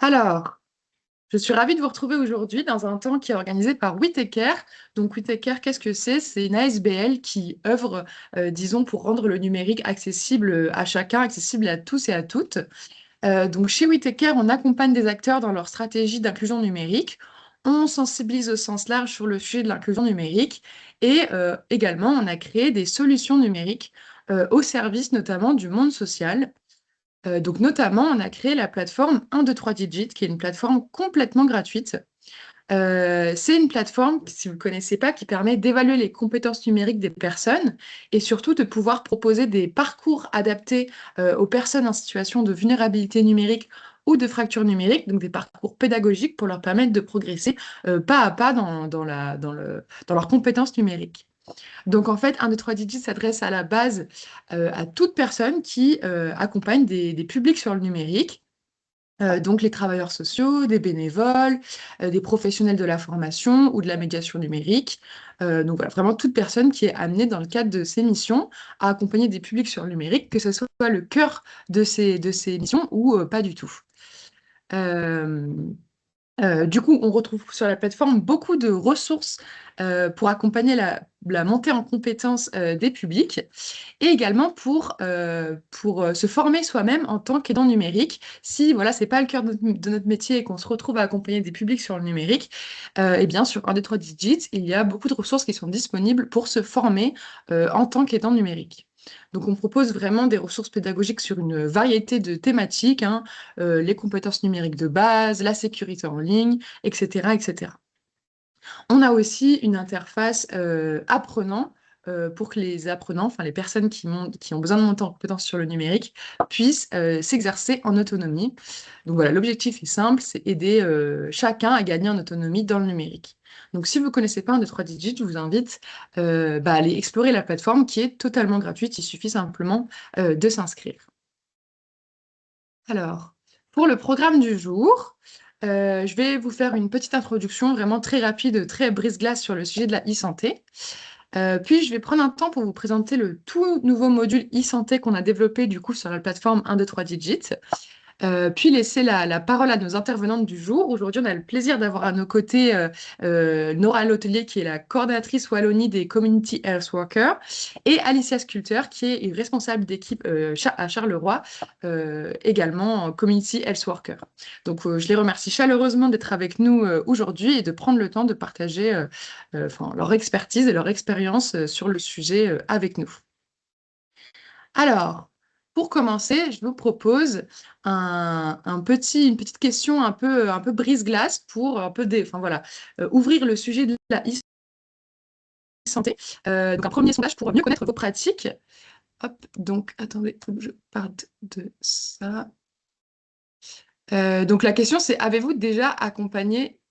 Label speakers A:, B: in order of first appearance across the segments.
A: Alors, je suis ravie de vous retrouver aujourd'hui dans un temps qui est organisé par Whittaker. Donc, Whittaker, qu'est-ce que c'est? C'est une ASBL qui œuvre, disons, pour rendre le numérique accessible à chacun, accessible à tous et à toutes. Donc, chez Whittaker, on accompagne des acteurs dans leur stratégie d'inclusion numérique. On sensibilise au sens large sur le sujet de l'inclusion numérique et également, on a créé des solutions numériques au service notamment du monde social. Donc notamment, on a créé la plateforme 1, 2, 3 Digit, qui est une plateforme complètement gratuite. C'est une plateforme, si vous ne connaissez pas, qui permet d'évaluer les compétences numériques des personnes et surtout de pouvoir proposer des parcours adaptés aux personnes en situation de vulnérabilité numérique ou de fracture numérique, donc des parcours pédagogiques pour leur permettre de progresser pas à pas dans leurs compétences numériques. Donc en fait, 1, 2, 3 Digits s'adresse à la base à toute personne qui accompagne des publics sur le numérique, donc les travailleurs sociaux, des bénévoles, des professionnels de la formation ou de la médiation numérique. Donc voilà, vraiment toute personne qui est amenée dans le cadre de ces missions à accompagner des publics sur le numérique, que ce soit le cœur de ces missions ou pas du tout. Euh, du coup, on retrouve sur la plateforme beaucoup de ressources pour accompagner la montée en compétences des publics et également pour se former soi-même en tant qu'aidant numérique. Si voilà, c'est pas le cœur de notre métier et qu'on se retrouve à accompagner des publics sur le numérique, eh bien sur 1, 2, 3 Digits, il y a beaucoup de ressources qui sont disponibles pour se former en tant qu'aidant numérique. Donc, on propose vraiment des ressources pédagogiques sur une variété de thématiques, hein, les compétences numériques de base, la sécurité en ligne, etc., etc. On a aussi une interface apprenant pour que les apprenants, enfin les personnes qui ont besoin de monter en compétence sur le numérique, puissent s'exercer en autonomie. Donc voilà, l'objectif est simple, c'est aider chacun à gagner en autonomie dans le numérique. Donc si vous ne connaissez pas 1, 2, 3 Digits, je vous invite à aller explorer la plateforme qui est totalement gratuite, il suffit simplement de s'inscrire. Alors, pour le programme du jour, je vais vous faire une petite introduction vraiment très rapide, très brise-glace sur le sujet de la e-santé. Puis, je vais prendre un temps pour vous présenter le tout nouveau module e-santé qu'on a développé du coup sur la plateforme 1, 2, 3 Digits. Puis laisser la parole à nos intervenantes du jour. Aujourd'hui, on a le plaisir d'avoir à nos côtés Nora Lotelier, qui est la coordonnatrice Wallonie des Community Health Workers, et Alicia Sculter, qui est une responsable d'équipe à Charleroi, également en Community Health Worker. Donc, je les remercie chaleureusement d'être avec nous aujourd'hui et de prendre le temps de partager leur expertise et leur expérience sur le sujet avec nous. Alors, pour commencer, je vous propose une petite question un peu brise-glace pour un peu voilà, ouvrir le sujet de la e-santé. Donc, un premier sondage pour mieux connaître vos pratiques. Hop, donc, attendez, faut que je parte de ça. Donc, la question, c'est, avez-vous déjà accompagné,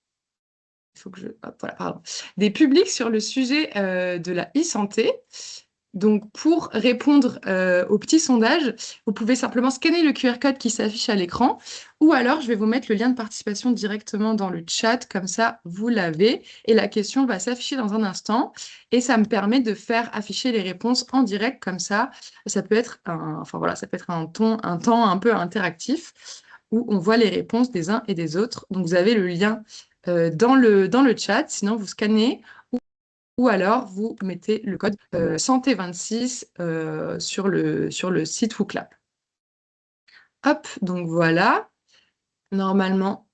A: il faut que je, hop, voilà, pardon, des publics sur le sujet de la e-santé? Donc, pour répondre au petit sondage, vous pouvez simplement scanner le QR code qui s'affiche à l'écran ou alors je vais vous mettre le lien de participation directement dans le chat, comme ça vous l'avez et la question va s'afficher dans un instant et ça me permet de faire afficher les réponses en direct comme ça peut être ça peut être un temps un peu interactif où on voit les réponses des uns et des autres. Donc, vous avez le lien dans le chat, sinon vous scannez ou alors vous mettez le code santé26 sur le site WooClap. Hop, donc voilà. Normalement,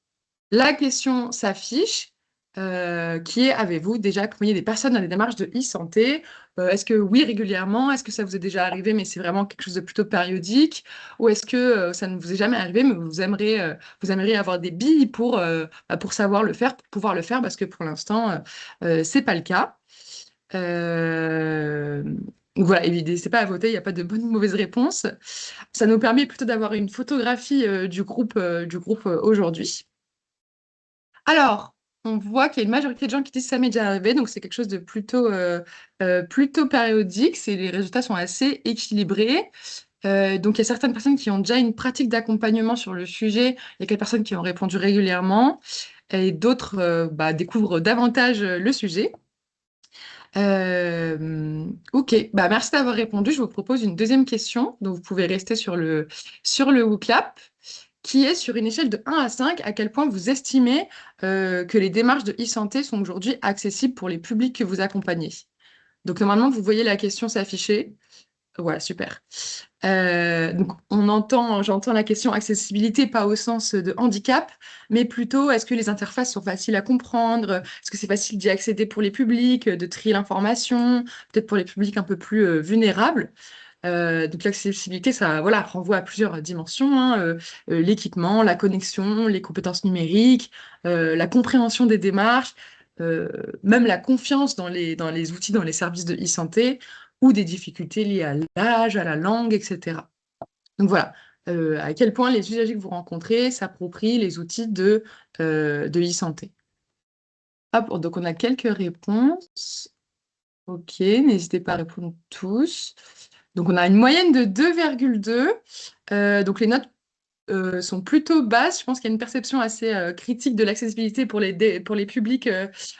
A: la question s'affiche qui est, avez-vous déjà accompagné des personnes dans des démarches de e-santé? Est-ce que oui, régulièrement? Est-ce que ça vous est déjà arrivé, mais c'est vraiment quelque chose de plutôt périodique? Ou est-ce que ça ne vous est jamais arrivé, mais vous aimeriez avoir des billes pour savoir le faire, pour pouvoir le faire, parce que pour l'instant, c'est pas le cas. Euh, donc voilà, n'hésitez pas à voter, il n'y a pas de bonne ou mauvaise réponse. Ça nous permet plutôt d'avoir une photographie du groupe aujourd'hui. Alors, on voit qu'il y a une majorité de gens qui disent que ça m'est déjà arrivé, donc c'est quelque chose de plutôt périodique. Les résultats sont assez équilibrés. Donc, il y a certaines personnes qui ont déjà une pratique d'accompagnement sur le sujet. Il y a quelques personnes qui ont répondu régulièrement et d'autres découvrent davantage le sujet. Ok, merci d'avoir répondu. Je vous propose une deuxième question, donc vous pouvez rester sur le WooClap, qui est sur une échelle de 1 à 5, à quel point vous estimez que les démarches de e-santé sont aujourd'hui accessibles pour les publics que vous accompagnez. Donc normalement, vous voyez la question s'afficher. Voilà, super. Donc j'entends la question accessibilité, pas au sens de handicap, mais plutôt est-ce que les interfaces sont faciles à comprendre? Est-ce que c'est facile d'y accéder pour les publics, de trier l'information, peut-être pour les publics un peu plus vulnérables? Donc l'accessibilité, ça voilà, renvoie à plusieurs dimensions, hein, l'équipement, la connexion, les compétences numériques, la compréhension des démarches, euh, même la confiance dans les outils, dans les services de e-santé, ou des difficultés liées à l'âge, à la langue, etc. Donc voilà, à quel point les usagers que vous rencontrez s'approprient les outils de e-santé. Hop, donc on a quelques réponses. Ok, n'hésitez pas à répondre tous. Donc, on a une moyenne de 2,2. Donc, les notes sont plutôt basses. Je pense qu'il y a une perception assez critique de l'accessibilité pour les publics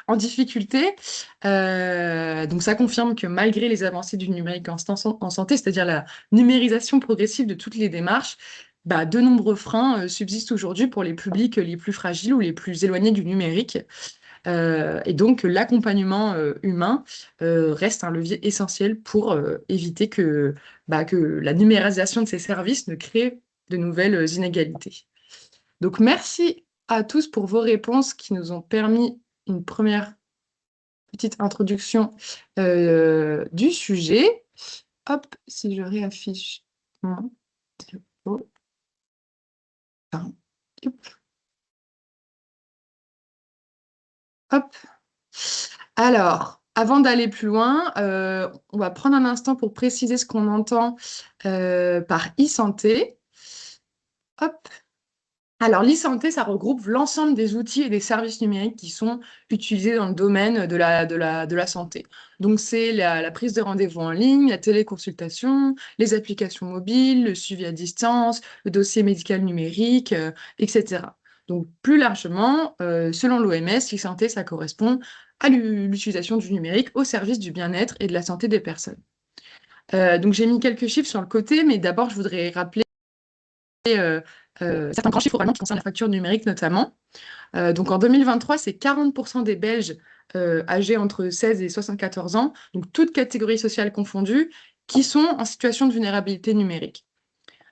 A: en difficulté. Donc, ça confirme que malgré les avancées du numérique en santé, c'est-à-dire la numérisation progressive de toutes les démarches, bah, de nombreux freins subsistent aujourd'hui pour les publics les plus fragiles ou les plus éloignés du numérique. Et donc, l'accompagnement humain reste un levier essentiel pour éviter que la numérisation de ces services ne crée de nouvelles inégalités. Donc, merci à tous pour vos réponses qui nous ont permis une première petite introduction du sujet. Hop, si je réaffiche mon diapo. Pardon. Hop. Alors, avant d'aller plus loin, on va prendre un instant pour préciser ce qu'on entend par e-santé. Hop. Alors, l'e-santé, ça regroupe l'ensemble des outils et des services numériques qui sont utilisés dans le domaine de la santé. Donc, c'est la prise de rendez-vous en ligne, la téléconsultation, les applications mobiles, le suivi à distance, le dossier médical numérique, etc. Donc, plus largement, selon l'OMS, l'e-santé, ça correspond à l'utilisation du numérique au service du bien-être et de la santé des personnes. Donc, j'ai mis quelques chiffres sur le côté, mais d'abord, je voudrais rappeler certains grands chiffres oralement qui concernent la fracture numérique notamment. Donc en 2023, c'est 40% des Belges âgés entre 16 et 74 ans, donc toutes catégories sociales confondues, qui sont en situation de vulnérabilité numérique.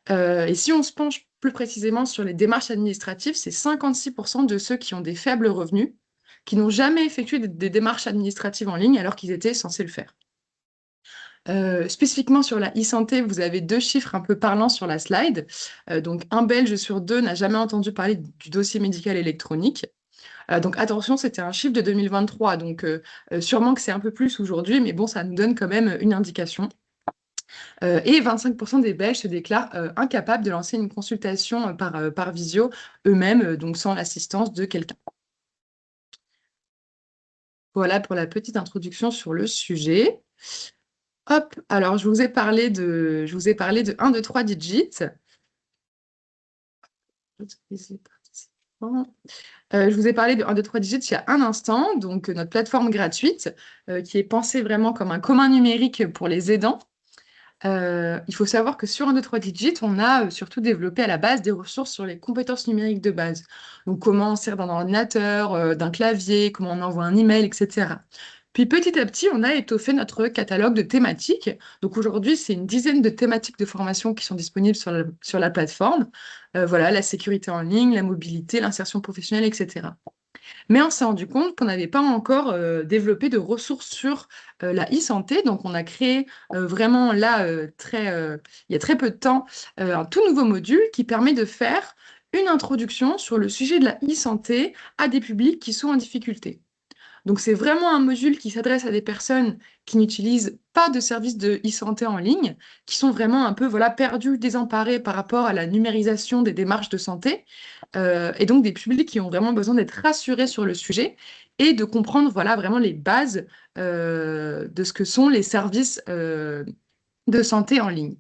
A: Et si on se penche plus précisément sur les démarches administratives, c'est 56% de ceux qui ont des faibles revenus qui n'ont jamais effectué des démarches administratives en ligne alors qu'ils étaient censés le faire. Spécifiquement sur la e-santé, vous avez deux chiffres un peu parlants sur la slide. Donc, un Belge sur deux n'a jamais entendu parler du dossier médical électronique. Donc, attention, c'était un chiffre de 2023, donc sûrement que c'est un peu plus aujourd'hui, mais bon, ça nous donne quand même une indication. Et 25% des Belges se déclarent incapables de lancer une consultation par visio eux-mêmes, donc sans l'assistance de quelqu'un. Voilà pour la petite introduction sur le sujet. Hop, alors je vous ai parlé de 1, 2, 3 digits. Je vous ai parlé de 1, 2, 3 digits il y a un instant, donc notre plateforme gratuite qui est pensée vraiment comme un commun numérique pour les aidants. Il faut savoir que sur 1, 2, 3 digits, on a surtout développé à la base des ressources sur les compétences numériques de base. Donc comment on sert d'un ordinateur, d'un clavier, comment on envoie un email, etc. Puis petit à petit, on a étoffé notre catalogue de thématiques. Donc aujourd'hui, c'est une dizaine de thématiques de formation qui sont disponibles sur la plateforme. Voilà, la sécurité en ligne, la mobilité, l'insertion professionnelle, etc. Mais on s'est rendu compte qu'on n'avait pas encore développé de ressources sur la e-santé. Donc, on a créé vraiment là, il y a très peu de temps, un tout nouveau module qui permet de faire une introduction sur le sujet de la e-santé à des publics qui sont en difficulté. Donc, c'est vraiment un module qui s'adresse à des personnes qui n'utilisent pas de services de e-santé en ligne, qui sont vraiment un peu voilà, perdues, désemparées par rapport à la numérisation des démarches de santé, et donc des publics qui ont vraiment besoin d'être rassurés sur le sujet et de comprendre voilà, vraiment les bases de ce que sont les services de santé en ligne.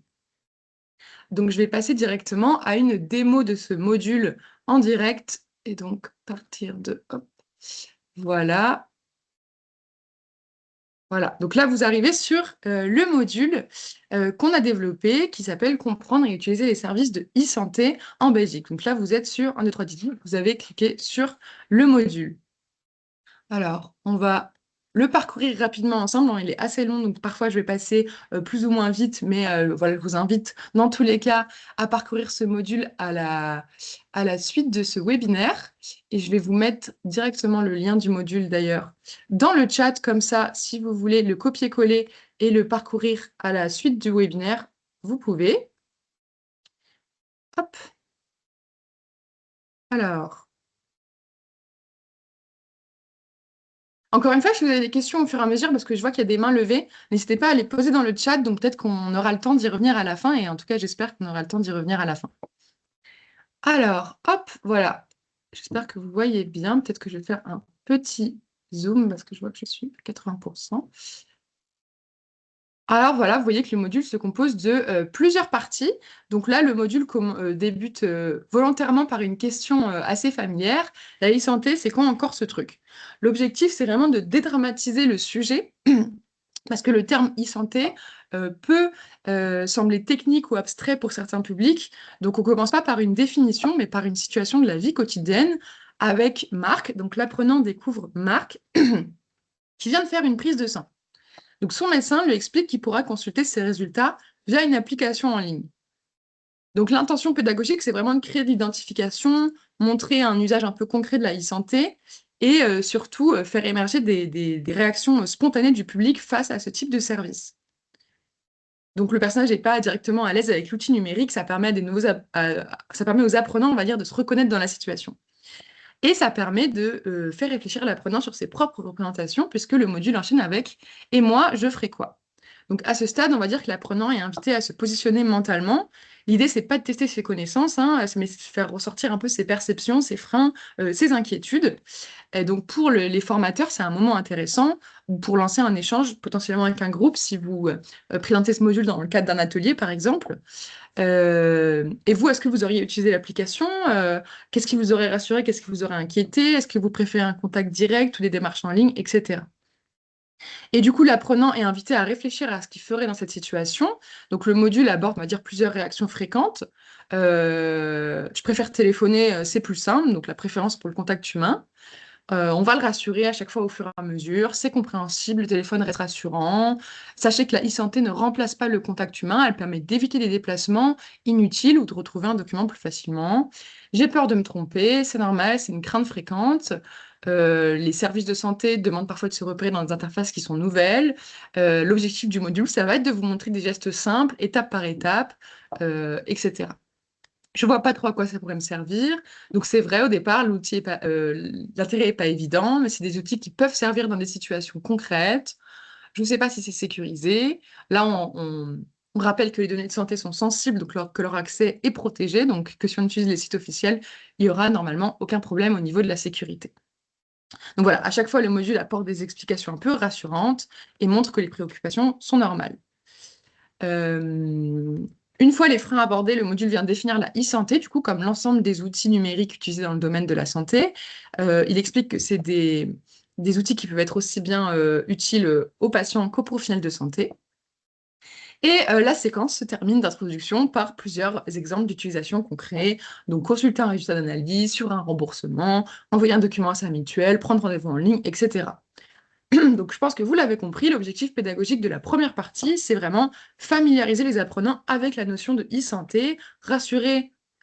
A: Donc, je vais passer directement à une démo de ce module en direct, et donc partir de... Hop, voilà. Voilà, donc là, vous arrivez sur le module qu'on a développé qui s'appelle Comprendre et utiliser les services de e-santé en Belgique. Donc là, vous êtes sur 1, 2, 3, 10, vous avez cliqué sur le module. Alors, on va le parcourir rapidement ensemble, hein. Il est assez long, donc parfois je vais passer plus ou moins vite, mais voilà, je vous invite dans tous les cas à parcourir ce module à la suite de ce webinaire. Et je vais vous mettre directement le lien du module d'ailleurs dans le chat, comme ça, si vous voulez le copier-coller et le parcourir à la suite du webinaire, vous pouvez. Hop. Alors. Encore une fois, si vous avez des questions au fur et à mesure, parce que je vois qu'il y a des mains levées, n'hésitez pas à les poser dans le chat, donc peut-être qu'on aura le temps d'y revenir à la fin, et en tout cas, j'espère qu'on aura le temps d'y revenir à la fin. Alors, hop, voilà. J'espère que vous voyez bien. Peut-être que je vais faire un petit zoom, parce que je vois que je suis à 80%. Alors voilà, vous voyez que le module se compose de plusieurs parties. Donc là, le module débute volontairement par une question assez familière. La e-santé, c'est quoi encore ce truc? L'objectif, c'est vraiment de dédramatiser le sujet, parce que le terme e-santé peut sembler technique ou abstrait pour certains publics. Donc on ne commence pas par une définition, mais par une situation de la vie quotidienne avec Marc. Donc l'apprenant découvre Marc, qui vient de faire une prise de sang. Donc son médecin lui explique qu'il pourra consulter ses résultats via une application en ligne. Donc l'intention pédagogique, c'est vraiment de créer de l'identification, montrer un usage un peu concret de la e-santé et surtout faire émerger des réactions spontanées du public face à ce type de service. Donc le personnage n'est pas directement à l'aise avec l'outil numérique, ça permet, ça permet aux apprenants, on va dire, de se reconnaître dans la situation. Et ça permet de faire réfléchir l'apprenant sur ses propres représentations, puisque le module enchaîne avec « Et moi, je ferai quoi ?» Donc à ce stade, on va dire que l'apprenant est invité à se positionner mentalement. L'idée, c'est pas de tester ses connaissances, hein, mais de faire ressortir un peu ses perceptions, ses freins, ses inquiétudes. Et donc pour les formateurs, c'est un moment intéressant pour lancer un échange potentiellement avec un groupe, si vous présentez ce module dans le cadre d'un atelier, par exemple. Et vous, est-ce que vous auriez utilisé l'application? Qu'est-ce qui vous aurait rassuré? Qu'est-ce qui vous aurait inquiété? Est-ce que vous préférez un contact direct ou des démarches en ligne, etc. Et du coup, l'apprenant est invité à réfléchir à ce qu'il ferait dans cette situation. Donc, le module aborde, on va dire, plusieurs réactions fréquentes. Je préfère téléphoner, c'est plus simple, donc la préférence pour le contact humain. On va le rassurer à chaque fois au fur et à mesure. C'est compréhensible, le téléphone reste rassurant. Sachez que la e-santé ne remplace pas le contact humain. Elle permet d'éviter des déplacements inutiles ou de retrouver un document plus facilement. J'ai peur de me tromper, c'est normal, c'est une crainte fréquente. Les services de santé demandent parfois de se repérer dans des interfaces qui sont nouvelles. L'objectif du module, ça va être de vous montrer des gestes simples, étape par étape, etc. Je vois pas trop à quoi ça pourrait me servir. Donc c'est vrai, au départ, l'intérêt n'est pas évident, mais c'est des outils qui peuvent servir dans des situations concrètes. Je ne sais pas si c'est sécurisé. Là, on rappelle que les données de santé sont sensibles, donc que leur accès est protégé, donc que si on utilise les sites officiels, il y aura normalement aucun problème au niveau de la sécurité. Donc voilà, à chaque fois, le module apporte des explications un peu rassurantes et montre que les préoccupations sont normales. Une fois les freins abordés, le module vient définir la e-santé, du coup, comme l'ensemble des outils numériques utilisés dans le domaine de la santé. Il explique que c'est des outils qui peuvent être aussi bien utiles aux patients qu'aux professionnels de santé. Et la séquence se termine d'introduction par plusieurs exemples d'utilisation concrets. Donc, consulter un résultat d'analyse, sur un remboursement, envoyer un document à sa mutuelle, prendre rendez-vous en ligne, etc. Donc, je pense que vous l'avez compris, l'objectif pédagogique de la première partie, c'est vraiment familiariser les apprenants avec la notion de e-santé,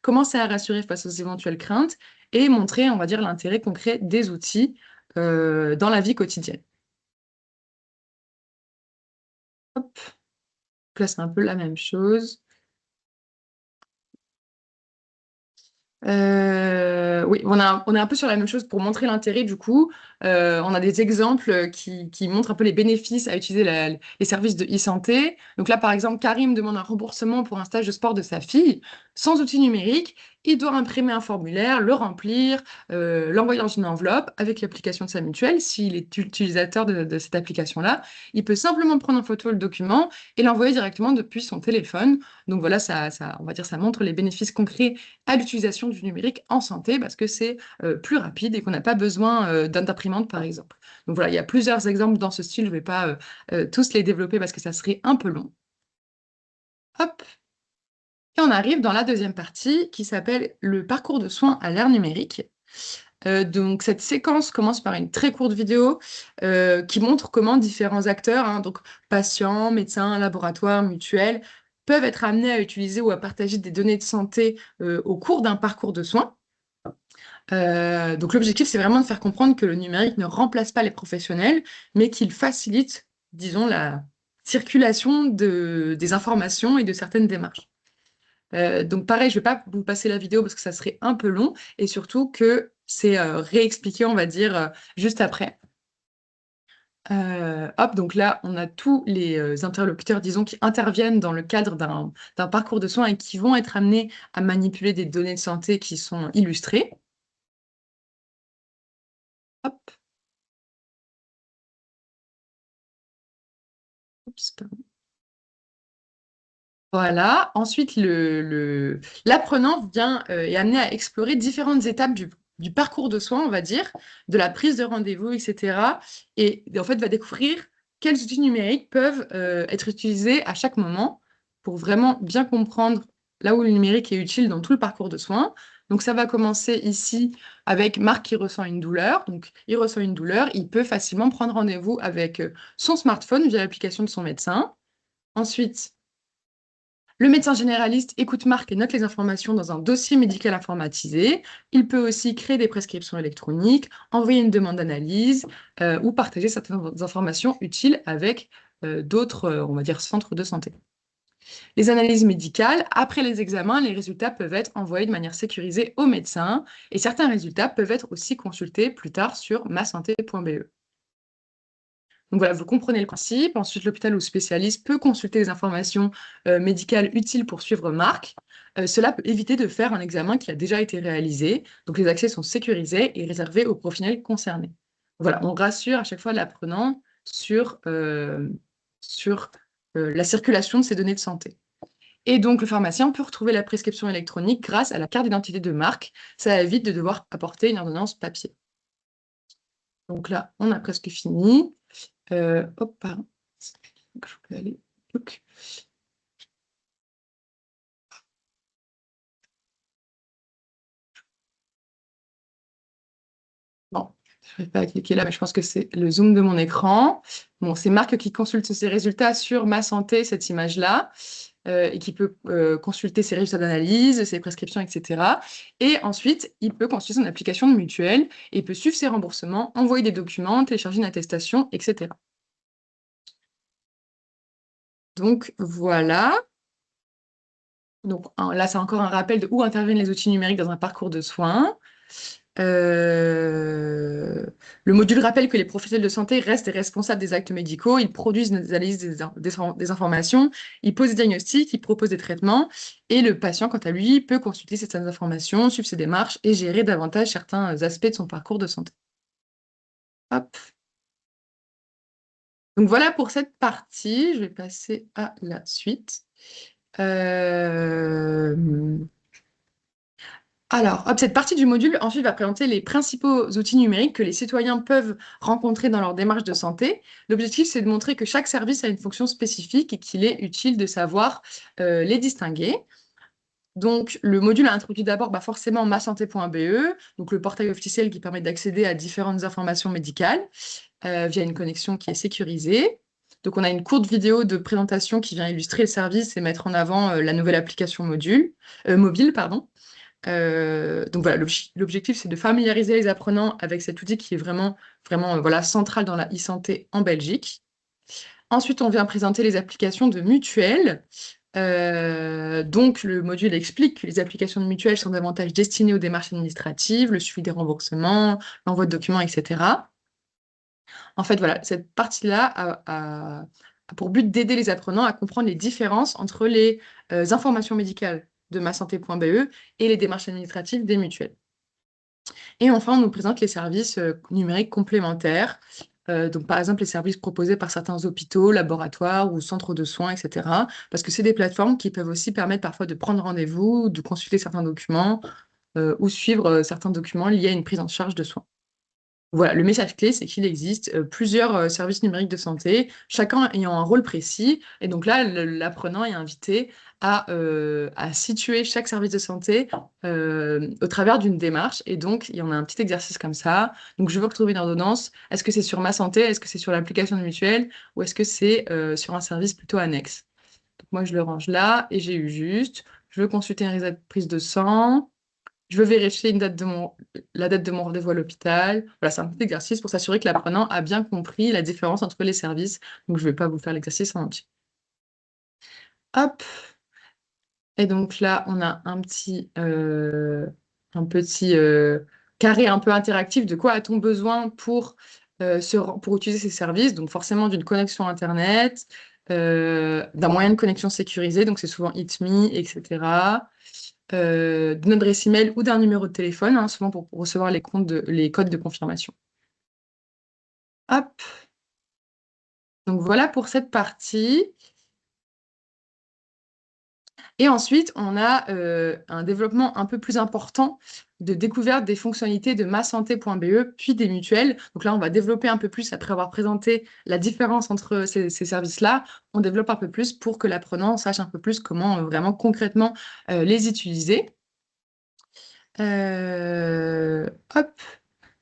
A: commencer à rassurer face aux éventuelles craintes et montrer, on va dire, l'intérêt concret des outils dans la vie quotidienne. Hop. Donc là, c'est un peu la même chose. Oui, on est un peu sur la même chose pour montrer l'intérêt du coup. On a des exemples qui montrent un peu les bénéfices à utiliser les services de e-santé. Donc là, par exemple, Karim demande un remboursement pour un stage de sport de sa fille. Sans outil numérique, il doit imprimer un formulaire, le remplir, l'envoyer dans une enveloppe avec l'application de sa mutuelle. S'il est utilisateur de cette application-là, il peut simplement prendre en photo le document et l'envoyer directement depuis son téléphone. Donc voilà, on va dire, ça montre les bénéfices concrets à l'utilisation du numérique en santé parce que c'est plus rapide et qu'on n'a pas besoin d'imprimante, par exemple. Donc voilà, il y a plusieurs exemples dans ce style. Je ne vais pas tous les développer parce que ça serait un peu long. Hop. Et on arrive dans la deuxième partie qui s'appelle le parcours de soins à l'ère numérique. Donc cette séquence commence par une très courte vidéo qui montre comment différents acteurs, hein, donc patients, médecins, laboratoires, mutuelles, peuvent être amenés à utiliser ou à partager des données de santé au cours d'un parcours de soins. Donc l'objectif, c'est vraiment de faire comprendre que le numérique ne remplace pas les professionnels, mais qu'il facilite, disons, la circulation des informations et de certaines démarches. Donc pareil, je ne vais pas vous passer la vidéo parce que ça serait un peu long et surtout que c'est réexpliqué, on va dire, juste après. Hop, donc là, on a tous les interlocuteurs, disons, qui interviennent dans le cadre d'un parcours de soins et qui vont être amenés à manipuler des données de santé qui sont illustrées. Hop, oups, pardon. Voilà. Ensuite, l'apprenant est amené à explorer différentes étapes du parcours de soins, on va dire, de la prise de rendez-vous, etc. Et en fait, va découvrir quels outils numériques peuvent être utilisés à chaque moment pour vraiment bien comprendre là où le numérique est utile dans tout le parcours de soins. Donc, ça va commencer ici avec Marc qui ressent une douleur. Donc, il ressent une douleur, il peut facilement prendre rendez-vous avec son smartphone via l'application de son médecin. Ensuite, le médecin généraliste écoute Marc et note les informations dans un dossier médical informatisé. Il peut aussi créer des prescriptions électroniques, envoyer une demande d'analyse ou partager certaines informations utiles avec d'autres, on va dire, centres de santé. Les analyses médicales, après les examens, les résultats peuvent être envoyés de manière sécurisée au médecin et certains résultats peuvent être aussi consultés plus tard sur masanté.be. Donc voilà, vous comprenez le principe. Ensuite, l'hôpital ou le spécialiste peut consulter les informations médicales utiles pour suivre Marc. Cela peut éviter de faire un examen qui a déjà été réalisé. Donc les accès sont sécurisés et réservés aux professionnels concernés. Voilà, on rassure à chaque fois l'apprenant sur la circulation de ces données de santé. Et donc, le pharmacien peut retrouver la prescription électronique grâce à la carte d'identité de Marc. Ça évite de devoir apporter une ordonnance papier. Donc là, on a presque fini. Hop, pardon. Je peux aller. Donc. Bon, je ne vais pas cliquer là, mais je pense que c'est le zoom de mon écran. Bon, c'est Marc qui consulte ses résultats sur Ma Santé, cette image-là, et qui peut consulter ses résultats d'analyse, ses prescriptions, etc. Et ensuite, il peut consulter son application de mutuelle, et il peut suivre ses remboursements, envoyer des documents, télécharger une attestation, etc. Donc, voilà. Donc, là, c'est encore un rappel de où interviennent les outils numériques dans un parcours de soins. Euh, Le module rappelle que les professionnels de santé restent responsables des actes médicaux, ils produisent des analyses des informations, ils posent des diagnostics, ils proposent des traitements, et le patient, quant à lui, peut consulter certaines informations, suivre ses démarches et gérer davantage certains aspects de son parcours de santé. Hop. Donc voilà pour cette partie, je vais passer à la suite. Euh, Alors, hop, cette partie du module ensuite va présenter les principaux outils numériques que les citoyens peuvent rencontrer dans leur démarche de santé. L'objectif, c'est de montrer que chaque service a une fonction spécifique et qu'il est utile de savoir les distinguer. Donc, le module a introduit d'abord forcément masanté.be, donc le portail officiel qui permet d'accéder à différentes informations médicales via une connexion qui est sécurisée. Donc, on a une courte vidéo de présentation qui vient illustrer le service et mettre en avant la nouvelle application mobile, pardon. Donc voilà, l'objectif, c'est de familiariser les apprenants avec cet outil qui est vraiment voilà, central dans la e-santé en Belgique. Ensuite, on vient présenter les applications de mutuelles. Donc, le module explique que les applications de mutuelles sont davantage destinées aux démarches administratives, le suivi des remboursements, l'envoi de documents, etc. En fait, voilà, cette partie-là a pour but d'aider les apprenants à comprendre les différences entre les informations médicales de masanté.be et les démarches administratives des mutuelles. Et enfin, on nous présente les services numériques complémentaires. Donc, par exemple, les services proposés par certains hôpitaux, laboratoires ou centres de soins, etc. Parce que c'est des plateformes qui peuvent aussi permettre parfois de prendre rendez-vous, de consulter certains documents ou suivre certains documents liés à une prise en charge de soins. Voilà, le message clé, c'est qu'il existe plusieurs services numériques de santé, chacun ayant un rôle précis. Et donc là, l'apprenant est invité à situer chaque service de santé au travers d'une démarche. Et donc, il y en a un petit exercice comme ça. Donc, je veux retrouver une ordonnance. Est-ce que c'est sur ma santé? Est-ce que c'est sur l'application de mutuelle? Ou est-ce que c'est sur un service plutôt annexe? Donc, moi, je le range là et j'ai eu juste. Je veux consulter un résultat de prise de sang. Je veux vérifier la date de mon rendez-vous à l'hôpital. Voilà, c'est un petit exercice pour s'assurer que l'apprenant a bien compris la différence entre les services. Donc, je ne vais pas vous faire l'exercice en entier. Hop. Et donc là, on a un petit carré un peu interactif de quoi a-t-on besoin pour utiliser ces services. Donc, forcément, d'une connexion Internet, d'un moyen de connexion sécurisé. Donc, c'est souvent HitMe, etc. D'une adresse email ou d'un numéro de téléphone, hein, souvent pour recevoir les codes de confirmation. Hop. Donc voilà pour cette partie. Et ensuite, on a un développement un peu plus important de découverte des fonctionnalités de masanté.be, puis des mutuelles. Donc là, on va développer un peu plus, après avoir présenté la différence entre ces services-là, on développe un peu plus pour que l'apprenant sache un peu plus comment vraiment concrètement les utiliser. Hop.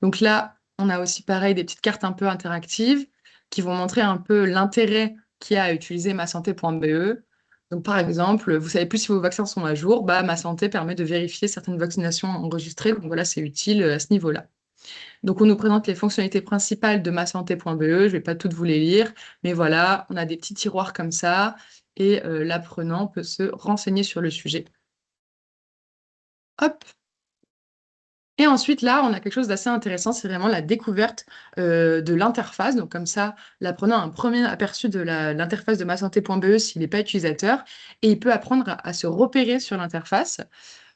A: Donc là, on a aussi pareil des petites cartes un peu interactives qui vont montrer un peu l'intérêt qu'il y a à utiliser masanté.be. Donc par exemple, vous savez plus si vos vaccins sont à jour, bah, Ma Santé permet de vérifier certaines vaccinations enregistrées. Donc voilà, c'est utile à ce niveau-là. Donc on nous présente les fonctionnalités principales de masanté.be. Je ne vais pas toutes vous les lire, mais voilà, on a des petits tiroirs comme ça et l'apprenant peut se renseigner sur le sujet. Hop. Et ensuite, là, on a quelque chose d'assez intéressant, c'est vraiment la découverte de l'interface. Donc, comme ça, l'apprenant a un premier aperçu de l'interface de masanté.be s'il n'est pas utilisateur, et il peut apprendre à se repérer sur l'interface.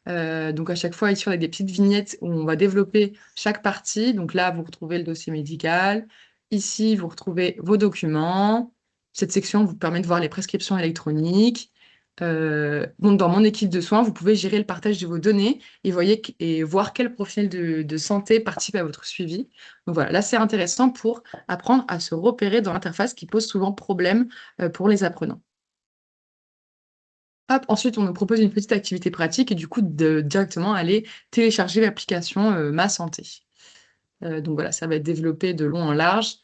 A: Donc, à chaque fois, ici, on a des petites vignettes où on va développer chaque partie. Donc là, vous retrouvez le dossier médical. Ici, vous retrouvez vos documents. Cette section vous permet de voir les prescriptions électroniques. Dans mon équipe de soins, vous pouvez gérer le partage de vos données et voir quel profil de santé participe à votre suivi. Donc voilà, là, c'est intéressant pour apprendre à se repérer dans l'interface qui pose souvent problème pour les apprenants. Hop, ensuite, on nous propose une petite activité pratique et du coup, directement aller télécharger l'application Ma Santé. Donc voilà, ça va être développé de long en large,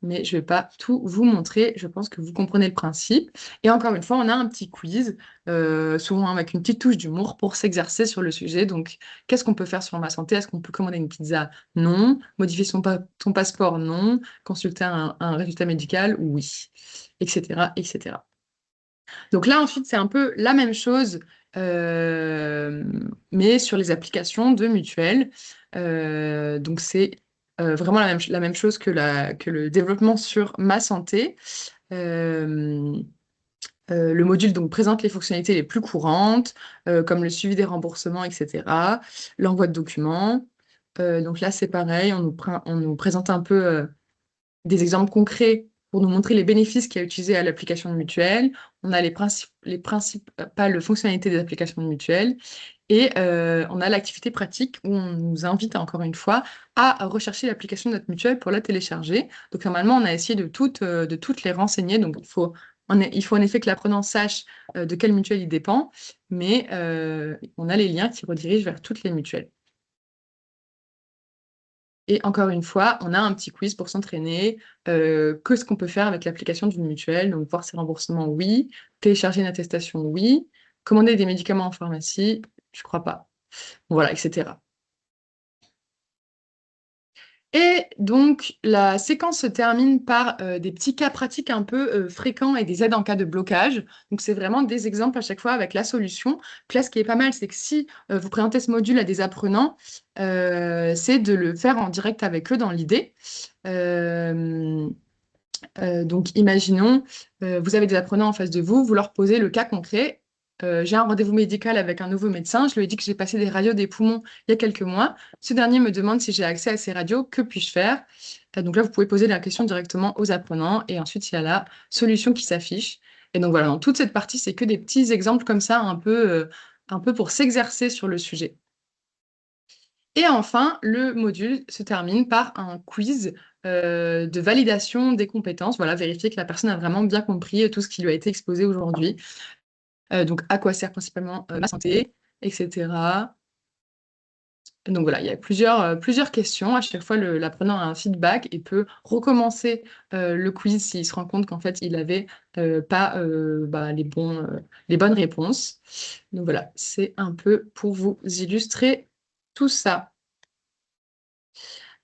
A: mais je ne vais pas tout vous montrer. Je pense que vous comprenez le principe. Et encore une fois, on a un petit quiz, souvent avec une petite touche d'humour pour s'exercer sur le sujet. Donc, qu'est-ce qu'on peut faire sur Ma Santé? Est-ce qu'on peut commander une pizza? Non. Modifier son passeport? Non. Consulter un résultat médical? Oui. Etc., etc. Donc là, ensuite, c'est un peu la même chose, mais sur les applications de mutuelles. Donc c'est vraiment la même chose que le développement sur Ma Santé. Euh, le module donc présente les fonctionnalités les plus courantes, comme le suivi des remboursements, etc., l'envoi de documents. Donc là, c'est pareil, on nous présente un peu des exemples concrets pour nous montrer les bénéfices qu'il y a utilisés à l'application de mutuelle. On a les principales fonctionnalités des applications de mutuelle. Et on a l'activité pratique où on nous invite encore une fois à rechercher l'application de notre mutuelle pour la télécharger. Donc normalement, on a essayé de toutes les renseigner. Donc il faut en effet que l'apprenant sache de quelle mutuelle il dépend, mais on a les liens qui redirigent vers toutes les mutuelles. Et encore une fois, on a un petit quiz pour s'entraîner. Qu'est-ce qu'on peut faire avec l'application d'une mutuelle? Donc, voir ses remboursements, oui. Télécharger une attestation, oui. Commander des médicaments en pharmacie, je crois pas. Bon, voilà, etc. Et donc, la séquence se termine par des petits cas pratiques un peu fréquents et des aides en cas de blocage. Donc, c'est vraiment des exemples à chaque fois avec la solution. Puis là, ce qui est pas mal, c'est que si vous présentez ce module à des apprenants, c'est de le faire en direct avec eux dans l'idée. Donc, imaginons, vous avez des apprenants en face de vous, vous leur posez le cas concret. j'ai un rendez-vous médical avec un nouveau médecin. Je lui ai dit que j'ai passé des radios des poumons il y a quelques mois. Ce dernier me demande si j'ai accès à ces radios, que puis-je faire? Donc là, vous pouvez poser la question directement aux apprenants et ensuite il y a la solution qui s'affiche. Et donc voilà, dans toute cette partie, c'est que des petits exemples comme ça, un peu pour s'exercer sur le sujet. Et enfin, le module se termine par un quiz de validation des compétences. Voilà, vérifier que la personne a vraiment bien compris tout ce qui lui a été exposé aujourd'hui. Donc, à quoi sert principalement ma santé, etc. Donc voilà, il y a plusieurs questions. À chaque fois, l'apprenant a un feedback et peut recommencer le quiz s'il se rend compte qu'en fait, il n'avait pas les bonnes réponses. Donc voilà, c'est un peu pour vous illustrer tout ça.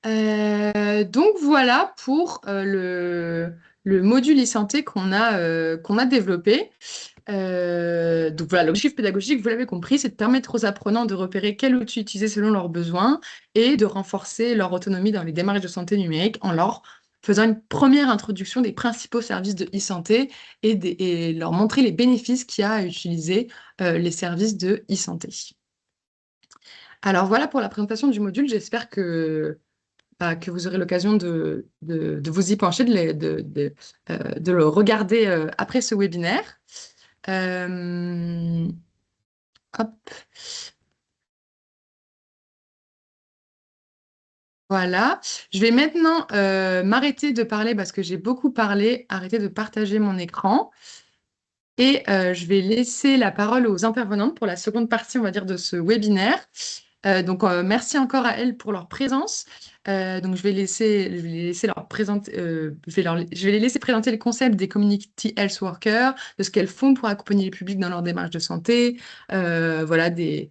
A: Donc voilà pour le module e-santé qu'on a développé. Donc voilà, l'objectif pédagogique, vous l'avez compris, c'est de permettre aux apprenants de repérer quel outil utiliser selon leurs besoins et de renforcer leur autonomie dans les démarches de santé numérique en leur faisant une première introduction des principaux services de e-santé et leur montrer les bénéfices qu'il y a à utiliser les services de e-santé. Alors voilà pour la présentation du module, j'espère que vous aurez l'occasion de vous y pencher, de le regarder après ce webinaire. Euh, hop, voilà. Je vais maintenant m'arrêter de parler parce que j'ai beaucoup parlé, arrêter de partager mon écran. Et je vais laisser la parole aux intervenantes pour la seconde partie, on va dire, de ce webinaire. Donc, merci encore à elles pour leur présence. Donc, je vais les laisser leur présenter, je vais les laisser présenter le concept des Community Health Workers, de ce qu'elles font pour accompagner le public dans leur démarche de santé, voilà, des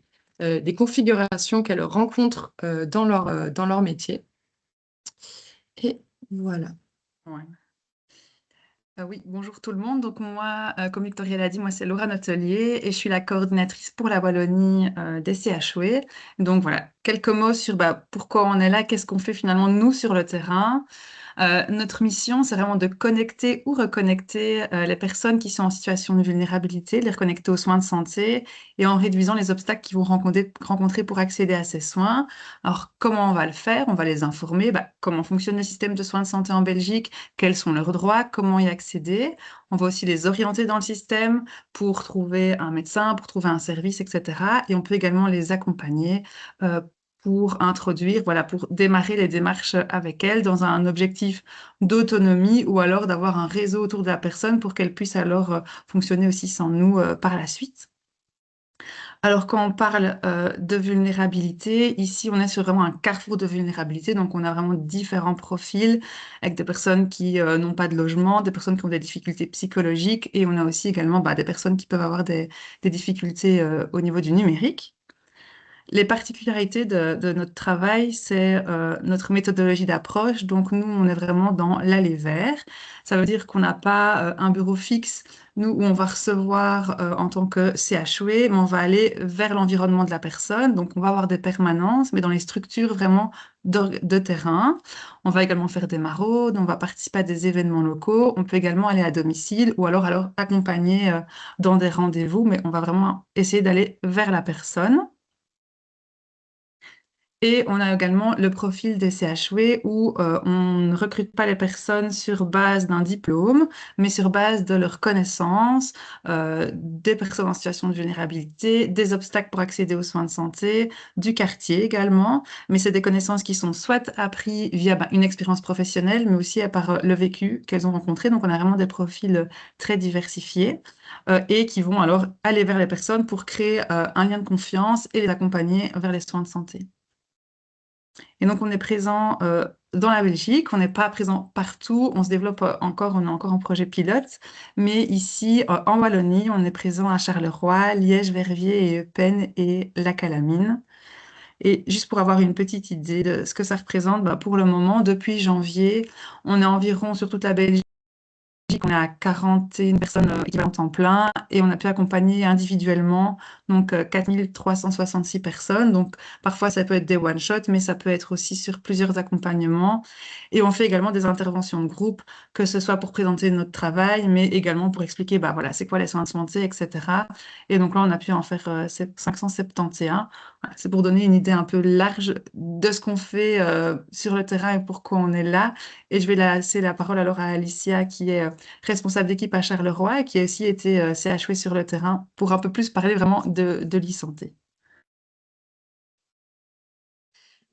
A: configurations qu'elles rencontrent dans leur métier. Et voilà.
B: Ouais. Oui, bonjour tout le monde. Donc moi, comme Victoria l'a dit, moi c'est Laura Notelier et je suis la coordinatrice pour la Wallonie des CHW. Donc voilà, quelques mots sur pourquoi on est là, qu'est-ce qu'on fait finalement nous sur le terrain. Notre mission, c'est vraiment de connecter ou reconnecter les personnes qui sont en situation de vulnérabilité, les reconnecter aux soins de santé et en réduisant les obstacles qu'ils vont rencontrer pour accéder à ces soins. Alors, comment on va le faire? On va les informer. Comment fonctionne le système de soins de santé en Belgique? Quels sont leurs droits? Comment y accéder? On va aussi les orienter dans le système pour trouver un médecin, pour trouver un service, etc. Et on peut également les accompagner pour introduire, voilà, pour démarrer les démarches avec elle dans un objectif d'autonomie ou alors d'avoir un réseau autour de la personne pour qu'elle puisse alors fonctionner aussi sans nous par la suite. Alors, quand on parle de vulnérabilité, ici, on est sur vraiment un carrefour de vulnérabilité. Donc, on a vraiment différents profils avec des personnes qui n'ont pas de logement, des personnes qui ont des difficultés psychologiques et on a aussi également des personnes qui peuvent avoir des difficultés au niveau du numérique. Les particularités de notre travail, c'est notre méthodologie d'approche. Donc, nous, on est vraiment dans l'aller vers. Ça veut dire qu'on n'a pas un bureau fixe, nous, où on va recevoir en tant que CHW, mais on va aller vers l'environnement de la personne. Donc, on va avoir des permanences, mais dans les structures vraiment de terrain. On va également faire des maraudes, on va participer à des événements locaux. On peut également aller à domicile ou alors accompagner dans des rendez-vous, mais on va vraiment essayer d'aller vers la personne. Et on a également le profil des CHW où on ne recrute pas les personnes sur base d'un diplôme, mais sur base de leurs connaissances, des personnes en situation de vulnérabilité, des obstacles pour accéder aux soins de santé, du quartier également. Mais c'est des connaissances qui sont soit apprises via une expérience professionnelle, mais aussi par le vécu qu'elles ont rencontré. Donc on a vraiment des profils très diversifiés et qui vont alors aller vers les personnes pour créer un lien de confiance et les accompagner vers les soins de santé. Et donc, on est présent dans la Belgique, on n'est pas présent partout, on se développe encore, on est encore en projet pilote, mais ici, en Wallonie, on est présent à Charleroi, Liège, Verviers et Eupen et La Calamine. Et juste pour avoir une petite idée de ce que ça représente, pour le moment, depuis janvier, on est environ sur toute la Belgique équipe, on est à 41 personnes équivalent temps plein et on a pu accompagner individuellement donc 4366 personnes. Donc parfois ça peut être des one-shots, mais ça peut être aussi sur plusieurs accompagnements. Et on fait également des interventions de groupe, que ce soit pour présenter notre travail, mais également pour expliquer, bah voilà, c'est quoi les soins de santé, etc. Et donc là, on a pu en faire 571. Voilà, c'est pour donner une idée un peu large de ce qu'on fait sur le terrain et pourquoi on est là. Et je vais laisser la parole alors à Alicia, qui est responsable d'équipe à Charleroi et qui a aussi été CHW sur le terrain pour un peu plus parler vraiment de l'e-santé.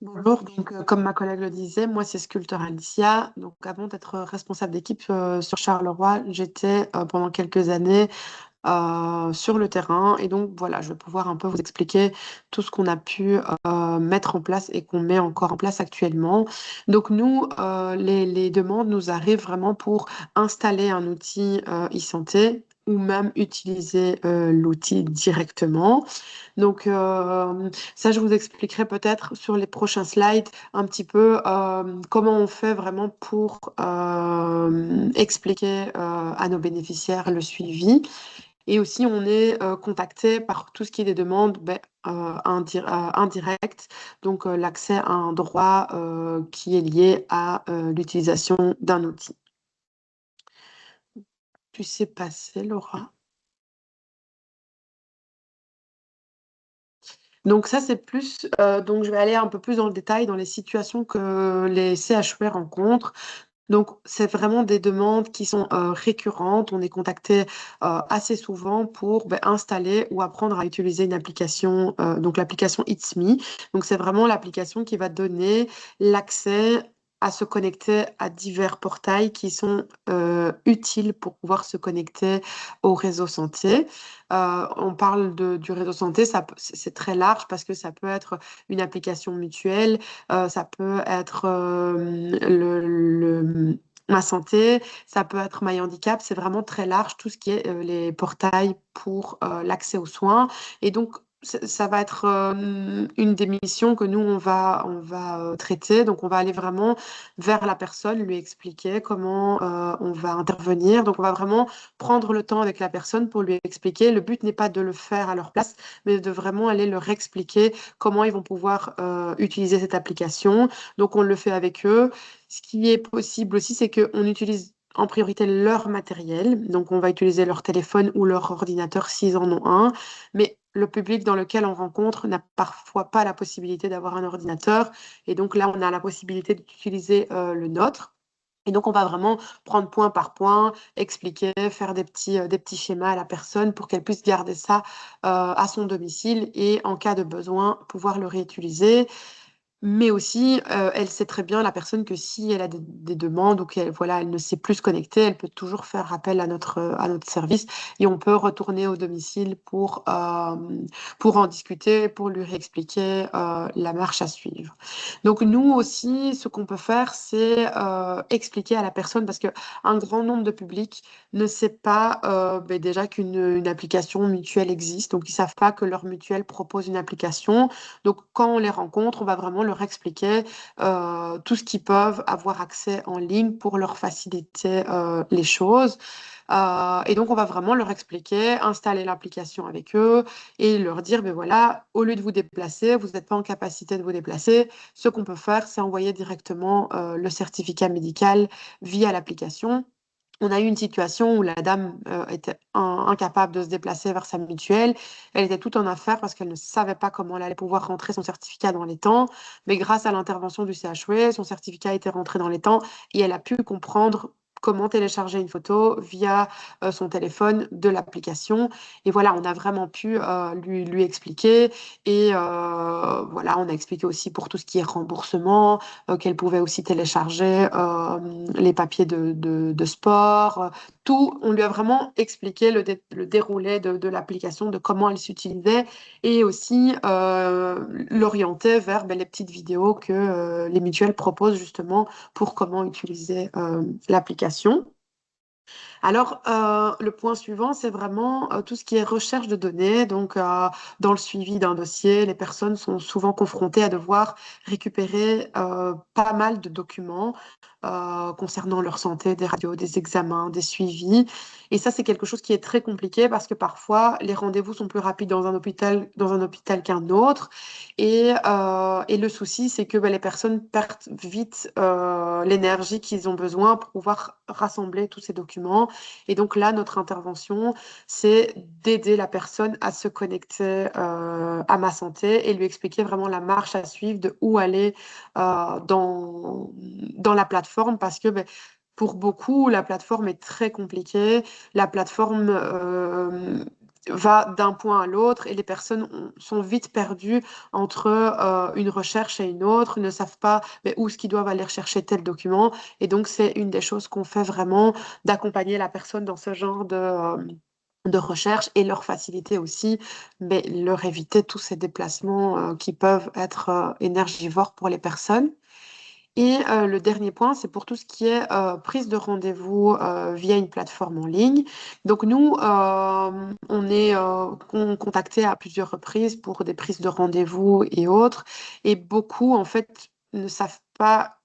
C: Bonjour, donc comme ma collègue le disait, moi c'est sculpteur Alicia. Donc avant d'être responsable d'équipe sur Charleroi, j'étais pendant quelques années sur le terrain. Et donc voilà, je vais pouvoir un peu vous expliquer tout ce qu'on a pu mettre en place et qu'on met encore en place actuellement. Donc nous, les demandes nous arrivent vraiment pour installer un outil e-santé ou même utiliser l'outil directement. Donc ça, je vous expliquerai peut-être sur les prochains slides un petit peu comment on fait vraiment pour expliquer à nos bénéficiaires le suivi. Et aussi, on est contacté par tout ce qui est des demandes indirectes, donc l'accès à un droit qui est lié à l'utilisation d'un outil. Tu sais passer, Laura? Donc ça, c'est plus, donc je vais aller un peu plus dans le détail dans les situations que les CHU rencontrent. Donc, c'est vraiment des demandes qui sont récurrentes. On est contacté assez souvent pour installer ou apprendre à utiliser une application, donc l'application It's Me. Donc, c'est vraiment l'application qui va donner l'accès à se connecter à divers portails qui sont utiles pour pouvoir se connecter au réseau santé. On parle du réseau santé, c'est très large parce que ça peut être une application mutuelle, ça peut être ma santé, ça peut être My Handicap, c'est vraiment très large, tout ce qui est les portails pour l'accès aux soins. Et donc, ça va être une des missions que nous, on va traiter. Donc, on va aller vraiment vers la personne, lui expliquer comment on va intervenir. Donc, on va vraiment prendre le temps avec la personne pour lui expliquer. Le but n'est pas de le faire à leur place, mais de vraiment aller leur expliquer comment ils vont pouvoir utiliser cette application. Donc, on le fait avec eux. Ce qui est possible aussi, c'est qu'on utilise en priorité leur matériel. Donc, on va utiliser leur téléphone ou leur ordinateur s'ils en ont un. Mais le public dans lequel on rencontre n'a parfois pas la possibilité d'avoir un ordinateur. Et donc là, on a la possibilité d'utiliser le nôtre. Et donc, on va vraiment prendre point par point, expliquer, faire des petits schémas à la personne pour qu'elle puisse garder ça à son domicile et en cas de besoin, pouvoir le réutiliser. Mais aussi, elle sait très bien, la personne, que si elle a des demandes ou qu'elle voilà, elle ne sait plus se connecter, elle peut toujours faire appel à notre service et on peut retourner au domicile pour en discuter, pour lui réexpliquer la marche à suivre. Donc nous aussi, ce qu'on peut faire, c'est expliquer à la personne, parce qu'un grand nombre de publics ne sait pas déjà qu'une application mutuelle existe, donc ils ne savent pas que leur mutuelle propose une application. Donc, quand on les rencontre, on va vraiment leur expliquer tout ce qu'ils peuvent avoir accès en ligne pour leur faciliter les choses. Et donc, on va vraiment leur expliquer, installer l'application avec eux et leur dire, ben voilà, au lieu de vous déplacer, vous n'êtes pas en capacité de vous déplacer, ce qu'on peut faire, c'est envoyer directement le certificat médical via l'application. On a eu une situation où la dame était incapable de se déplacer vers sa mutuelle. Elle était toute en affaires parce qu'elle ne savait pas comment elle allait pouvoir rentrer son certificat dans les temps. Mais grâce à l'intervention du CHU, son certificat a été rentré dans les temps et elle a pu comprendre comment télécharger une photo via son téléphone de l'application. Et voilà, on a vraiment pu lui expliquer. Et voilà, on a expliqué aussi pour tout ce qui est remboursement, qu'elle pouvait aussi télécharger les papiers de sport, tout. On lui a vraiment expliqué le déroulé de l'application, de comment elle s'utilisait et aussi l'orienter vers les petites vidéos que les mutuelles proposent justement pour comment utiliser l'application. Alors, le point suivant, c'est vraiment tout ce qui est recherche de données. Donc, dans le suivi d'un dossier, les personnes sont souvent confrontées à devoir récupérer pas mal de documents concernant leur santé, des radios, des examens, des suivis. Et ça, c'est quelque chose qui est très compliqué parce que parfois, les rendez-vous sont plus rapides dans un hôpital qu'un autre. Et le souci, c'est que ben, les personnes perdent vite l'énergie qu'ils ont besoin pour pouvoir rassembler tous ces documents. Et donc là, notre intervention, c'est d'aider la personne à se connecter à Ma Santé et lui expliquer vraiment la marche à suivre, de où aller dans la plateforme, parce que ben, pour beaucoup, la plateforme est très compliquée. La plateforme va d'un point à l'autre et les personnes sont vite perdues entre une recherche et une autre, ne savent pas mais où est-ce qu'ils doivent aller rechercher tel document. Et donc, c'est une des choses qu'on fait vraiment, d'accompagner la personne dans ce genre de recherche et leur faciliter aussi, mais leur éviter tous ces déplacements qui peuvent être énergivores pour les personnes. Et le dernier point, c'est pour tout ce qui est prise de rendez-vous via une plateforme en ligne. Donc nous, on est contacté à plusieurs reprises pour des prises de rendez-vous et autres. Et beaucoup, en fait, ne savent pas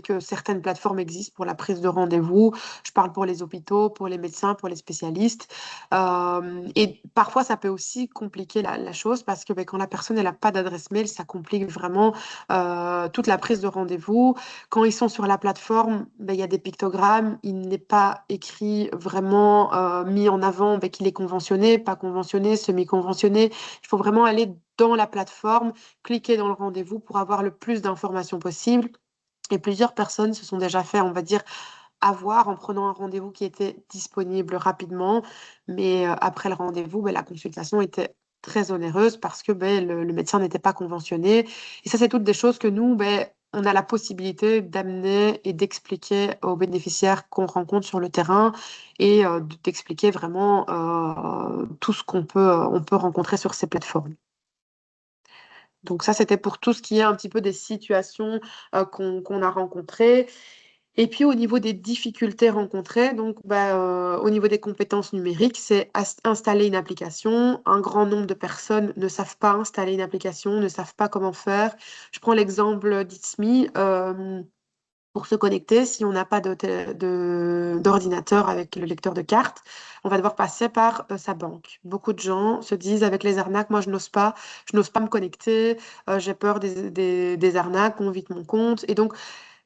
C: que certaines plateformes existent pour la prise de rendez-vous. Je parle pour les hôpitaux, pour les médecins, pour les spécialistes. Et parfois, ça peut aussi compliquer la chose parce que quand la personne n'a pas d'adresse mail, ça complique vraiment toute la prise de rendez-vous. Quand ils sont sur la plateforme, ben, il y a des pictogrammes, il n'est pas écrit vraiment mis en avant qu'il est conventionné, pas conventionné, semi-conventionné. Il faut vraiment aller dans la plateforme, cliquer dans le rendez-vous pour avoir le plus d'informations possible. Et plusieurs personnes se sont déjà fait, on va dire, avoir en prenant un rendez-vous qui était disponible rapidement. Mais après le rendez-vous, ben, la consultation était très onéreuse parce que ben, le médecin n'était pas conventionné. Et ça, c'est toutes des choses que nous, ben, on a la possibilité d'amener et d'expliquer aux bénéficiaires qu'on rencontre sur le terrain et d'expliquer vraiment tout ce on peut rencontrer sur ces plateformes. Donc ça, c'était pour tout ce qui est un petit peu des situations qu'on a rencontrées. Et puis au niveau des difficultés rencontrées, donc au niveau des compétences numériques, c'est installer une application. Un grand nombre de personnes ne savent pas installer une application, ne savent pas comment faire. Je prends l'exemple d'Itsme. Pour se connecter, si on n'a pas d'ordinateur avec le lecteur de carte, on va devoir passer par sa banque. Beaucoup de gens se disent avec les arnaques, moi je n'ose pas me connecter, j'ai peur des arnaques, on vide mon compte. Et donc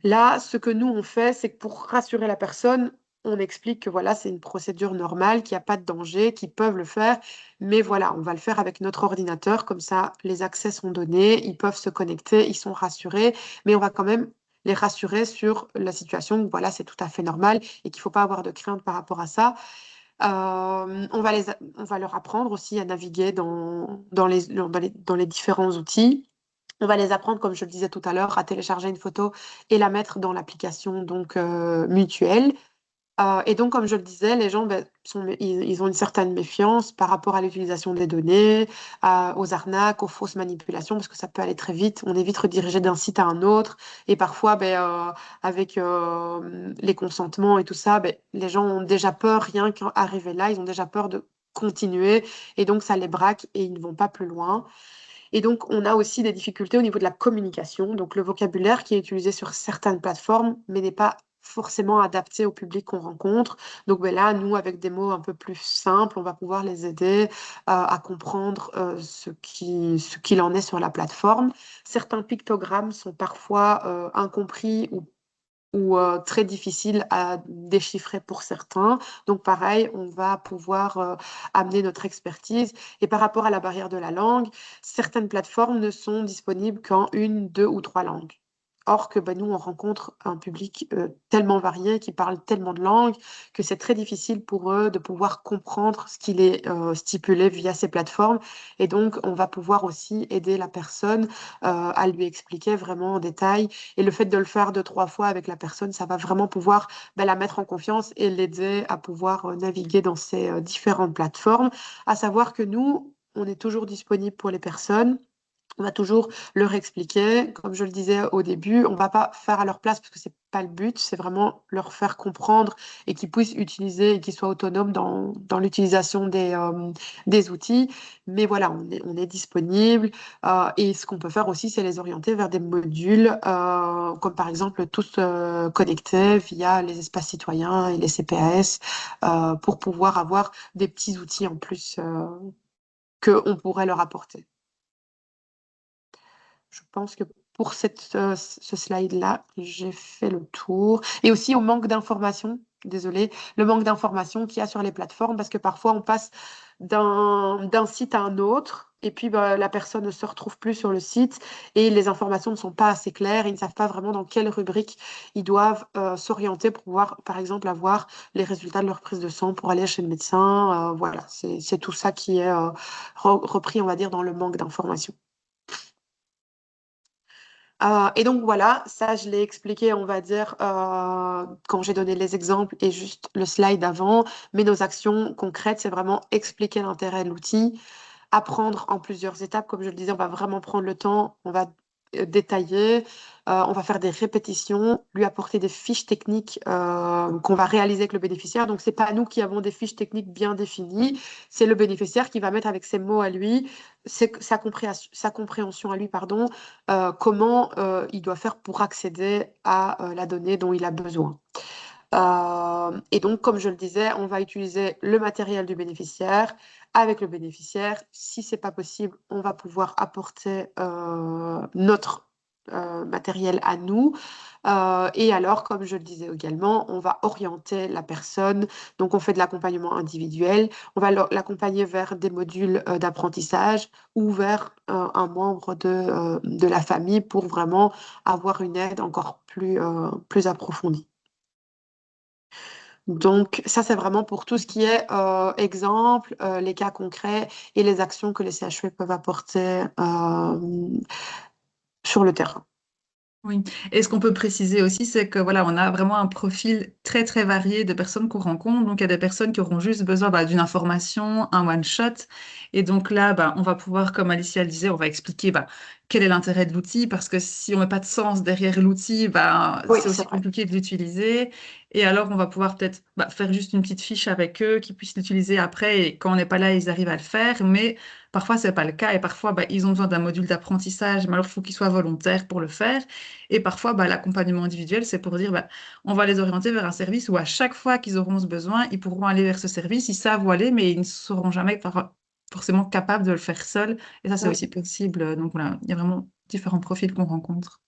C: là, ce que nous, on fait, c'est que pour rassurer la personne, on explique que voilà, c'est une procédure normale, qu'il n'y a pas de danger, qu'ils peuvent le faire. Mais voilà, on va le faire avec notre ordinateur. Comme ça, les accès sont donnés, ils peuvent se connecter, ils sont rassurés. Mais on va quand même les rassurer sur la situation où voilà, c'est tout à fait normal et qu'il ne faut pas avoir de crainte par rapport à ça. On va leur apprendre aussi à naviguer dans les différents outils. On va les apprendre, comme je le disais tout à l'heure, à télécharger une photo et la mettre dans l'application donc mutuelle. Et donc, comme je le disais, les gens ils ont une certaine méfiance par rapport à l'utilisation des données, aux arnaques, aux fausses manipulations, parce que ça peut aller très vite. On est vite redirigé d'un site à un autre. Et parfois, avec les consentements et tout ça, les gens ont déjà peur, rien qu'arriver là, ils ont déjà peur de continuer. Et donc, ça les braque et ils ne vont pas plus loin. Et donc, on a aussi des difficultés au niveau de la communication. Donc, le vocabulaire qui est utilisé sur certaines plateformes, mais n'est pas forcément adapté au public qu'on rencontre. Donc, là, nous, avec des mots un peu plus simples, on va pouvoir les aider à comprendre ce qu'il en est sur la plateforme. Certains pictogrammes sont parfois incompris ou très difficile à déchiffrer pour certains. Donc pareil, on va pouvoir amener notre expertise. Et par rapport à la barrière de la langue, certaines plateformes ne sont disponibles qu'en une, deux ou trois langues. Or que nous, on rencontre un public tellement varié, qui parle tellement de langues, que c'est très difficile pour eux de pouvoir comprendre ce qu'il est stipulé via ces plateformes. Et donc, on va pouvoir aussi aider la personne à lui expliquer vraiment en détail et le fait de le faire deux, trois fois avec la personne, ça va vraiment pouvoir la mettre en confiance et l'aider à pouvoir naviguer dans ces différentes plateformes. À savoir que nous, on est toujours disponible pour les personnes. On va toujours leur expliquer, comme je le disais au début, on ne va pas faire à leur place parce que c'est pas le but. C'est vraiment leur faire comprendre et qu'ils puissent utiliser et qu'ils soient autonomes dans l'utilisation des outils. Mais voilà, on est disponible. Et ce qu'on peut faire aussi, c'est les orienter vers des modules, comme par exemple tous connectés via les espaces citoyens et les CPAS, pour pouvoir avoir des petits outils en plus qu'on pourrait leur apporter. Je pense que pour ce slide-là, j'ai fait le tour. Et aussi au manque d'informations, désolé, le manque d'informations qu'il y a sur les plateformes, parce que parfois on passe d'un site à un autre, et puis bah, la personne ne se retrouve plus sur le site, et les informations ne sont pas assez claires, ils ne savent pas vraiment dans quelle rubrique ils doivent s'orienter pour pouvoir, par exemple, avoir les résultats de leur prise de sang pour aller chez le médecin. Voilà, c'est tout ça qui est repris, on va dire, dans le manque d'informations. Et donc voilà, ça je l'ai expliqué, on va dire, quand j'ai donné les exemples et juste le slide avant, mais nos actions concrètes, c'est vraiment expliquer l'intérêt de l'outil, apprendre en plusieurs étapes. Comme je le disais, on va vraiment prendre le temps, on va détailler, on va faire des répétitions, lui apporter des fiches techniques qu'on va réaliser avec le bénéficiaire. Donc, c'est pas nous qui avons des fiches techniques bien définies, c'est le bénéficiaire qui va mettre avec ses mots à lui, sa compréhension à lui, pardon, comment il doit faire pour accéder à la donnée dont il a besoin. Et donc, comme je le disais, on va utiliser le matériel du bénéficiaire avec le bénéficiaire. Si c'est pas possible, on va pouvoir apporter notre matériel à nous. Et alors, comme je le disais également, on va orienter la personne. Donc, on fait de l'accompagnement individuel. On va l'accompagner vers des modules d'apprentissage ou vers un membre de la famille pour vraiment avoir une aide encore plus approfondie. Donc, ça, c'est vraiment pour tout ce qui est exemple, les cas concrets et les actions que les CHU peuvent apporter sur le terrain.
B: Oui. Et ce qu'on peut préciser aussi, c'est que voilà, on a vraiment un profil très très varié de personnes qu'on rencontre. Donc il y a des personnes qui auront juste besoin d'une information, un one shot. Et donc là, on va pouvoir, comme Alicia le disait, on va expliquer quel est l'intérêt de l'outil, parce que si on met pas de sens derrière l'outil,
C: Oui,
B: c'est
C: c'est
B: aussi
C: vrai.
B: compliqué de l'utiliser. Et alors on va pouvoir peut-être faire juste une petite fiche avec eux, qui puissent l'utiliser après. Et quand on n'est pas là, ils arrivent à le faire. Mais parfois c'est pas le cas. Et parfois ils ont besoin d'un module d'apprentissage, mais alors il faut qu'ils soient volontaires pour le faire. Et parfois, l'accompagnement individuel, c'est pour dire, on va les orienter vers un service où à chaque fois qu'ils auront ce besoin, ils pourront aller vers ce service, ils savent où aller, mais ils ne seront jamais forcément capables de le faire seuls. Et ça, c'est
C: Oui.
B: aussi possible. Donc voilà, il y a vraiment différents profils qu'on rencontre.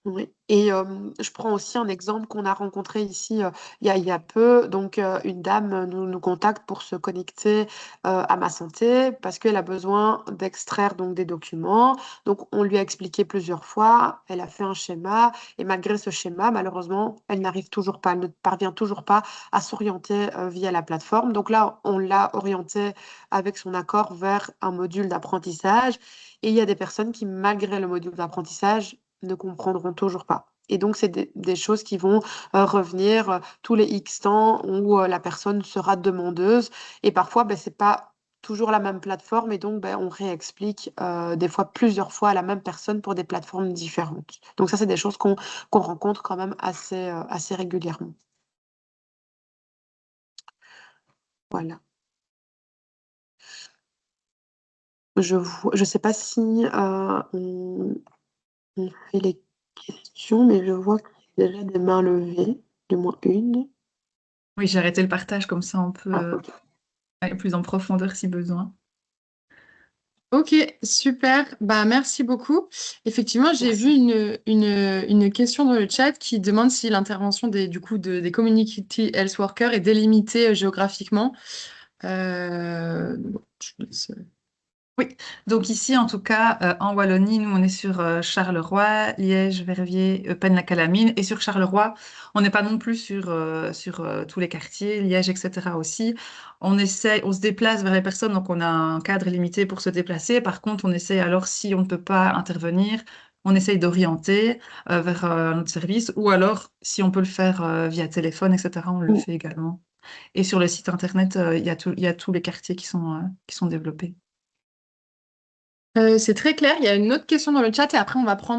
C: Oui. Et je prends aussi un exemple qu'on a rencontré ici il y a peu. Donc, une dame nous contacte pour se connecter à Ma Santé parce qu'elle a besoin d'extraire donc des documents. Donc, on lui a expliqué plusieurs fois. Elle a fait un schéma et malgré ce schéma, malheureusement, elle n'arrive toujours pas, elle ne parvient toujours pas à s'orienter via la plateforme. Donc là, on l'a orientée avec son accord vers un module d'apprentissage. Et il y a des personnes qui, malgré le module d'apprentissage, ne comprendront toujours pas. Et donc, c'est des choses qui vont revenir tous les X temps où la personne sera demandeuse. Et parfois, c'est pas toujours la même plateforme et donc on réexplique des fois plusieurs fois à la même personne pour des plateformes différentes. Donc ça, c'est des choses qu'on rencontre quand même assez régulièrement. Voilà. Je sais pas si on fait les questions, mais je vois qu'il y a déjà des mains levées, du moins une.
B: Oui, j'ai arrêté le partage, comme ça on peut
C: Ah, ok.
B: aller plus en profondeur si besoin.
A: Ok, super. Merci beaucoup. Effectivement, j'ai vu
C: Merci.
A: une question dans le chat qui demande si l'intervention des community health workers est délimitée géographiquement. Je laisse-
B: Oui, donc ici, en tout cas, en Wallonie, nous, on est sur Charleroi, Liège, Verviers, Eupen-la-Calamine. Et sur Charleroi, on n'est pas non plus sur tous les quartiers, Liège, etc. aussi. On se déplace vers les personnes, donc on a un cadre limité pour se déplacer. Par contre, on essaie alors, si on ne peut pas intervenir, on essaye d'orienter vers notre service. Ou alors, si on peut le faire via téléphone, etc., on le
C: Mm.
B: fait également. Et sur le site internet, il y a tous les quartiers qui sont développés.
A: C'est très clair. Il y a une autre question dans le chat et après, on va prendre